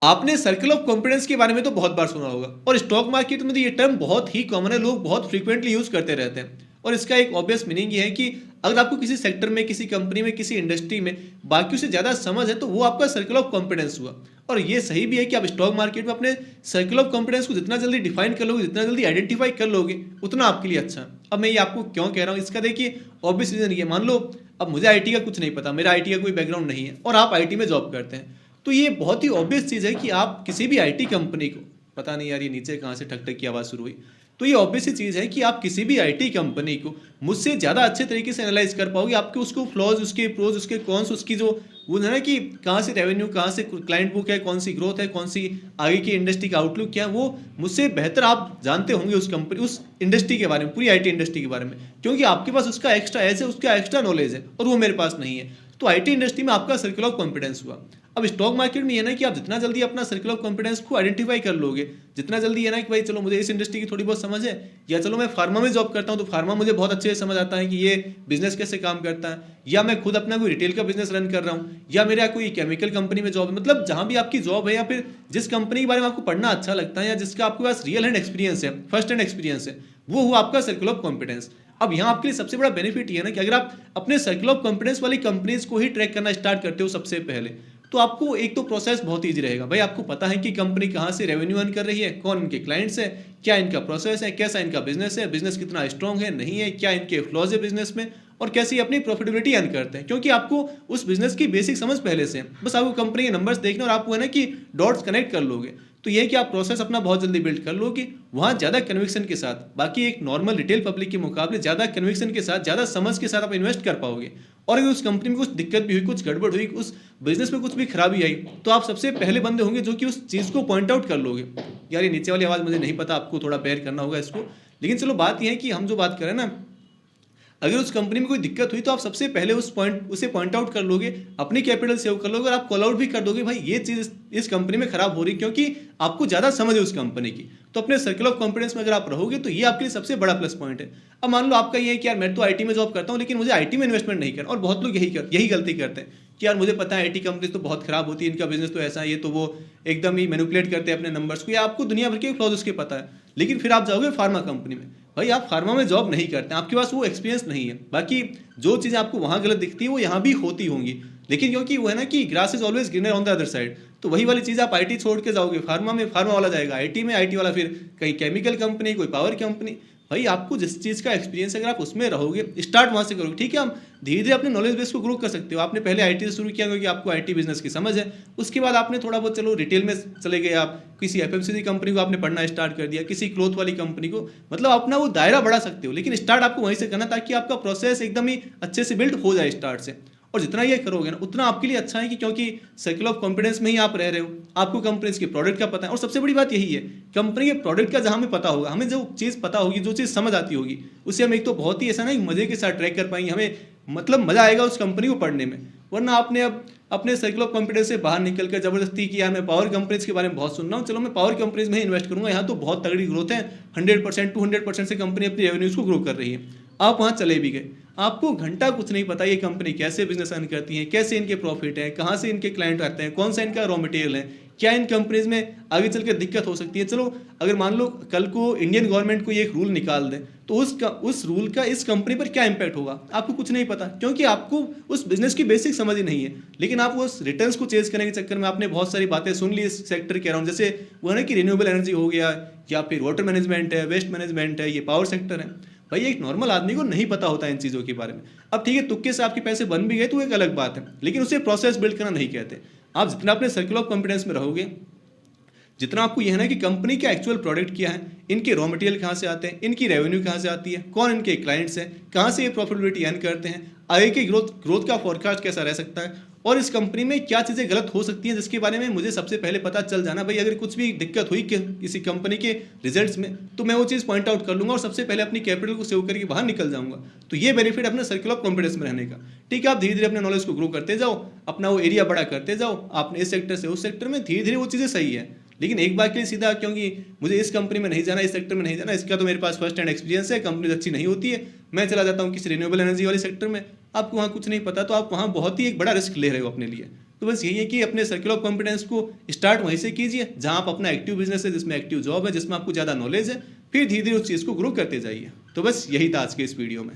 आपने circle of confidence के बारे में तो बहुत बार सुना होगा और स्टॉक मार्केट में तो ये टर्म बहुत ही कॉमन है, लोग बहुत फ्रीक्वेंटली यूज करते रहते हैं। और इसका एक ऑब्वियस मीनिंग ये है कि अगर आपको किसी सेक्टर में, किसी कंपनी में, किसी इंडस्ट्री में बाकियों से ज्यादा समझ है तो वो आपका सर्कल ऑफ कॉन्फिडेंस हुआ। और ये सही भी है कि आप स्टॉक मार्केट में अपने सर्कल ऑफ कॉन्फिडेंस को जितना जल्दी डिफाइन कर लोगे, जितना जल्दी आइडेंटिफाई कर लोगे, उतना आपके लिए अच्छा है। अब मैं ये आपको क्यों कह रहा हूँ, इसका देखिए ऑब्वियस रीजन ये, मान लो अब मुझे आईटी का कुछ नहीं पता, मेरा आईटी का कोई बैकग्राउंड नहीं है और आप आईटी में जॉब करते हैं, तो ये बहुत ही ऑब्वियस चीज़ है कि आप किसी भी आईटी कंपनी को, पता नहीं यार ये नीचे कहाँ से ठक ठक की आवाज़ शुरू हुई, तो ये ऑब्वियस सी चीज़ है कि आप किसी भी आईटी कंपनी को मुझसे ज़्यादा अच्छे तरीके से एनालाइज कर पाओगे, आपके उसको फ्लॉज, उसके प्रोज, उसके कॉन्स, उसकी जो वो है ना कि कहाँ से रेवेन्यू, कहाँ से क्लाइंट बुक है, कौन सी ग्रोथ है, कौन सी आगे की इंडस्ट्री का आउटलुक क्या है, वो मुझसे बेहतर आप जानते होंगे उस कंपनी, उस इंडस्ट्री के बारे में, पूरी आईटी इंडस्ट्री के बारे में, क्योंकि आपके पास उसका एक्स्ट्रा एज है, उसका एक्स्ट्रा नॉलेज है और वो मेरे पास नहीं है। तो आईटी इंडस्ट्री में आपका सर्कल ऑफ कॉन्फिडेंस हुआ। अब स्टॉक मार्केट में ये ना कि आप जितना जल्दी अपना सर्कल ऑफ कॉन्फिडेंस को आइडेंटिफाई कर लोगे, जितना जल्दी ये ना कि भाई चलो मुझे इस इंडस्ट्री की थोड़ी बहुत समझ है, या चलो मैं फार्मा में जॉब करता हूँ तो फार्मा मुझे बहुत अच्छे से समझ आता है कि ये बिजनेस कैसे काम करता है, या मैं खुद अपना कोई रिटेल का बिजनेस रन कर रहा हूँ, या मेरा कोई केमिकल कंपनी में जॉब है, मतलब जहां भी आपकी जॉब है या फिर जिस कंपनी के बारे में आपको पढ़ना अच्छा लगता है या जिसका आपके पास रियल हैंड एक्सपीरियंस है, फर्स्ट हैंड एक्सपीरियंस है, वो हुआ आपका सर्कल ऑफ कॉन्फिडेंस। अब यहाँ आपके लिए सबसे बड़ा बेनिफिट ये है ना कि अगर आप अपने सर्कल ऑफ कॉन्फिडेंस वाली कंपनीज को ही ट्रैक करना स्टार्ट करते हो सबसे पहले, तो आपको एक तो प्रोसेस बहुत ईजी रहेगा। भाई आपको पता है कि कंपनी कहाँ से रेवेन्यू अर्न कर रही है, कौन इनके क्लाइंट्स है, क्या इनका प्रोसेस है, कैसा इनका बिजनेस है, बिजनेस कितना स्ट्रॉन्ग है, नहीं है, क्या इनके फ्लॉज है बिजनेस में, और कैसे अपनी प्रॉफिटेबिलिटी अर्न करते हैं, क्योंकि आपको उस बिजनेस की बेसिक समझ पहले से है। बस आपको कंपनी के नंबर्स देखना और आपको है ना कि डॉट्स कनेक्ट कर लोगे, तो ये कि आप प्रोसेस अपना बहुत जल्दी बिल्ड कर लोगे, वहाँ ज़्यादा कन्विक्शन के साथ, बाकी एक नॉर्मल रिटेल पब्लिक के मुकाबले ज़्यादा कन्विक्शन के साथ, ज़्यादा समझ के साथ आप इन्वेस्ट कर पाओगे। और अगर उस कंपनी में कुछ दिक्कत भी हुई, कुछ गड़बड़ हुई, उस बिजनेस में कुछ भी खराबी आई, तो आप सबसे पहले बंदे होंगे जो कि उस चीज़ को पॉइंट आउट कर लोगे। यार ये नीचे वाली आवाज़ मुझे नहीं पता, आपको थोड़ा बेयर करना होगा इसको, लेकिन चलो बात यह है कि हम जो बात करें ना, अगर उस कंपनी में कोई दिक्कत हुई तो आप सबसे पहले उसे पॉइंट आउट कर लोगे, अपनी कैपिटल सेव कर लोगे और आप कॉल आउट भी कर दोगे भाई ये चीज़ इस कंपनी में खराब हो रही, क्योंकि आपको ज़्यादा समझ है उस कंपनी की। तो अपने सर्कल ऑफ कॉन्फिडेंस में अगर आप रहोगे तो ये आपके लिए सबसे बड़ा प्लस पॉइंट है। अब मान लो आपका ये है कि यार मैं तो आईटी में जॉब करता हूँ लेकिन मुझे आईटी में इन्वेस्टमेंट नहीं करना, और बहुत लोग यही गलती करते हैं कि यार मुझे पता है आईटी कंपनी तो बहुत खराब होती है, इनका बिजनेस तो ऐसा है, ये तो वो एकदम ही मैनिपुलेट करते हैं अपने नंबर्स को, या आपको दुनिया भर के फ्लॉज उसके पता है, लेकिन फिर आप जाओगे फार्मा कंपनी में, भाई आप फार्मा में जॉब नहीं करते, आपके पास वो एक्सपीरियंस नहीं है, बाकी जो चीज़ें आपको वहाँ गलत दिखती है वो यहाँ भी होती होंगी, लेकिन क्योंकि वो है ना कि grass is always greener on the other side, तो वही वाली चीज़ आप आईटी छोड़ के जाओगे फार्मा में, फार्मा वाला जाएगा आईटी में, आईटी वाला फिर कहीं केमिकल कंपनी, कोई पावर कंपनी। भाई आपको जिस चीज़ का एक्सपीरियंस है अगर आप उसमें रहोगे, स्टार्ट वहाँ से करोगे, ठीक है, हम धीरे धीरे अपने नॉलेज बेस को ग्रो कर सकते हो। आपने पहले आईटी से शुरू किया क्योंकि आपको आईटी बिजनेस की समझ है, उसके बाद आपने थोड़ा बहुत चलो रिटेल में चले गए, आप किसी एफएमसीजी कंपनी को आपने पढ़ना स्टार्ट कर दिया, किसी क्लोथ वाली कंपनी को, मतलब अपना वो दायरा बढ़ा सकते हो, लेकिन स्टार्ट आपको वहीं से करना ताकि आपका प्रोसेस एकदम ही अच्छे से बिल्ड हो जाए स्टार्ट से। और जितना ये करोगे ना उतना आपके लिए अच्छा है कि क्योंकि सर्कल ऑफ कॉन्फिडेंस में ही आप रह रहे हो, आपको कंपनीज के प्रोडक्ट का पता है, और सबसे बड़ी बात यही है कंपनी के प्रोडक्ट का जहां हमें पता होगा, हमें जो चीज़ पता होगी, जो चीज़ समझ आती होगी, उसे हम एक तो बहुत ही ऐसा ना मजे के साथ ट्रैक कर पाएंगे, हमें मतलब मजा आएगा उस कंपनी को पढ़ने में। वरना आपने अब अपने सर्कल ऑफ कॉन्फिडेंस से बाहर निकल कर जबरदस्ती कि यार मैं पावर कंपनीज के बारे में बहुत सुन रहा हूँ, चलो मैं पावर कंपनीज में ही इन्वेस्ट करूंगा, यहाँ तो बहुत तगड़ी ग्रोथ है, 100% 200% से कंपनी अपनी रेवेन्यूज को ग्रो कर रही है। आप वहाँ चले भी गए, आपको घंटा कुछ नहीं पता ये कंपनी कैसे बिजनेस अर्न करती है, कैसे इनके प्रॉफिट है, कहाँ से इनके क्लाइंट आते हैं, कौन सा इनका रॉ मटेरियल है, क्या इन कंपनीज में आगे चल कर दिक्कत हो सकती है। चलो अगर मान लो कल को इंडियन गवर्नमेंट को ये एक रूल निकाल दें तो उस रूल का इस कंपनी पर क्या इंपैक्ट होगा, आपको कुछ नहीं पता, क्योंकि आपको उस बिजनेस की बेसिक समझ ही नहीं है। लेकिन आप उस रिटर्न्स को चेज करने के चक्कर में आपने बहुत सारी बातें सुन ली इस सेक्टर के अराउंड, जैसे वो है ना कि रिन्यूएबल एनर्जी हो गया, या फिर वाटर मैनेजमेंट है, वेस्ट मैनेजमेंट है, ये पावर सेक्टर है। भाई एक नॉर्मल आदमी को नहीं पता होता इन चीज़ों के बारे में। अब ठीक है तुक्के से आपके पैसे बन भी गए तो एक अलग बात है, लेकिन उसे प्रोसेस बिल्ड करना नहीं कहते। आप जितना अपने सर्कल ऑफ कॉन्फिडेंस में रहोगे, जितना आपको यह है ना कि कंपनी का एक्चुअल प्रोडक्ट क्या है, इनके रॉ मटेरियल कहाँ से आते हैं, इनकी रेवेन्यू कहाँ से आती है, कौन इनके क्लाइंट्स हैं, कहाँ से ये प्रॉफिटेबिलिटी अर्न करते हैं, आगे की ग्रोथ का फोरकास्ट कैसा रह सकता है, और इस कंपनी में क्या चीज़ें गलत हो सकती हैं जिसके बारे में मुझे सबसे पहले पता चल जाना। भाई अगर कुछ भी दिक्कत हुई किसी कंपनी के रिजल्ट्स में तो मैं वो चीज़ पॉइंट आउट कर लूंगा और सबसे पहले अपनी कैपिटल को सेव करके बाहर निकल जाऊंगा। तो ये बेनिफिट अपने सर्कल ऑफ कॉन्फिडेंस में रहने का। ठीक है, आप धीरे धीरे अपने नॉलेज को ग्रो करते जाओ, अपना वो एरिया बड़ा करते जाओ, आपने इस सेक्टर से उस सेक्टर में, धीरे धीरे वो चीज़ें सही है। लेकिन एक बार के लिए सीधा क्योंकि मुझे इस कंपनी में नहीं जाना, इस सेक्टर में नहीं जाना, इसका तो मेरे पास फर्स्ट हैंड एक्सपीरियंस है, कंपनी अच्छी नहीं होती है, मैं चला जाता हूँ किसी रिन्यूएबल एनर्जी वाले सेक्टर में, आपको वहाँ कुछ नहीं पता, तो आप वहाँ बहुत ही एक बड़ा रिस्क ले रहे हो अपने लिए। तो बस यही है कि अपने सर्किल ऑफ कॉम्पिटेंस को स्टार्ट वहीं से कीजिए जहां आप अपना एक्टिव बिजनेस है, जिसमें एक्टिव जॉब है, जिसमें आपको ज़्यादा नॉलेज है, फिर धीरे धीरे उस चीज़ को ग्रो करते जाइए। तो बस यही था आज के इस वीडियो में।